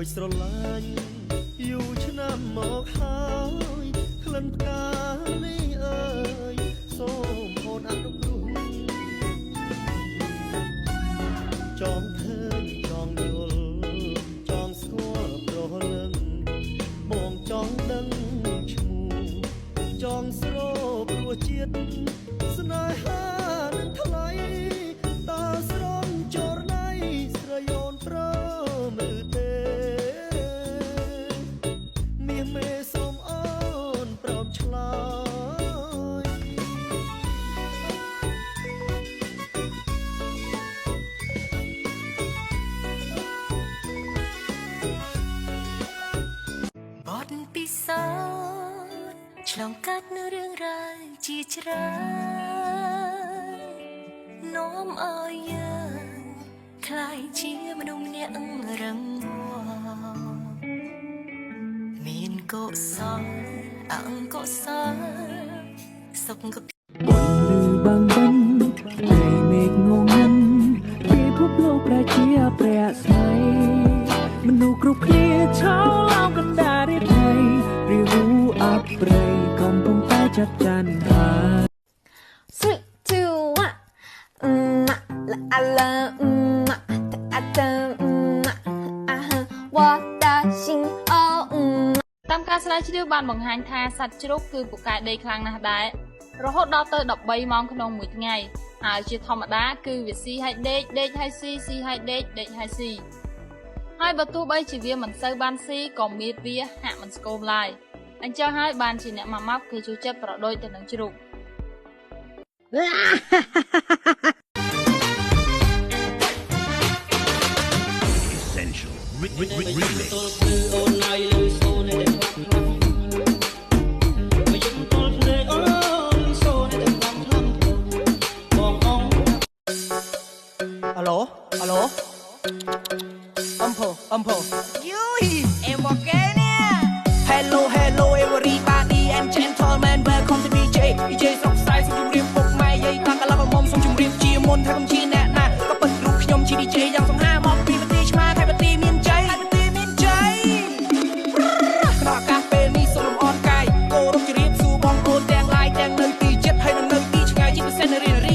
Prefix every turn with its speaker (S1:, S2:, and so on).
S1: ចស្រឡាញ់យូរឆ្នាំមកហើយក្លិនផ្កានេះអើយសូមអូនអនុគ្រោះចង់ឃើញចង់យល់ចង់ស្គាល់ប្រលឹងបងចង់ដឹងឈ្មោះចង់ស្រូបរសជាតិស្នេហានឹងថ្លៃតើស្រងចូលណៃស្រីអូនព្រមឬទេមាសមេសូមអូនព្រមឆ្លើយ
S2: បទពិសោធន៍ឆ្លងកាត់នូវរឿងរ៉ាវជាច្រើននាំឲ្យយើងក្លាយជាមនុស្សម្នាក់រឹងមាំមានកុសលអង្គុសលសុខក៏
S3: បុណ្យឬបាំងបិណ្ឌនៃមេឃងងឹមពិភពលោកប្រជាព្រះស្រីមនុស្សគ្រប់គ្នាឆោឡោកណ្ដាលរាត្រីរីវូអបព្រៃកំពុងតែចាត់ចែងហើយ
S4: Three, two, one. La la, ta ta, wa da xin o.
S5: តាមការស្រាវជ្រាវបានបង្ហាញថាសត្វជ្រូកគឺពូកែដេកខ្លាំងណាស់ដែររហូតដល់ទៅ13ម៉ោងក្នុងមួយថ្ងៃហើយជាធម្មតាគឺវាស៊ីហើយដេកដេកហើយស៊ីស៊ីហើយដេកដេកហើយស៊ីហើយបើទោះបីជាវាមិនសូវបានស៊ីក៏មានវាហាក់មិនស្គមឡើយអញ្ចឹងហើយបានជាអ្នកម៉ាម៉ាប់គេចូលចិត្តប្រដូចទៅនឹងជ្រូក
S6: Essential. Remix.
S1: អាឡូអាឡូអំភ
S7: Em ok nè. Hello hello everybody and gentlemen welcome to DJ DJ ស្រុកខ្សែសូមជម្រាបពុកម៉ែយាយតាកន្លងមុំសូមជម្រាបជាមុនថាខ្ញុំជាអ្នកណាក៏ពិតរូបខ្ញុំជា DJ យ៉ាងសង្ហាមកពីប្រទេសឆ្មាខេត្តបន្ទាយមានជ័យខេត្តបន្ទាយមានជ័យក្នុងឱកាសពេលនេះសូមលំអរកាយគោរពជម្រាបសួរបងប្អូនទាំងឡាយទាំងនៅទីជិតហើយនិងនៅទីឆ្ងាយជាពិសេសនៅរៀន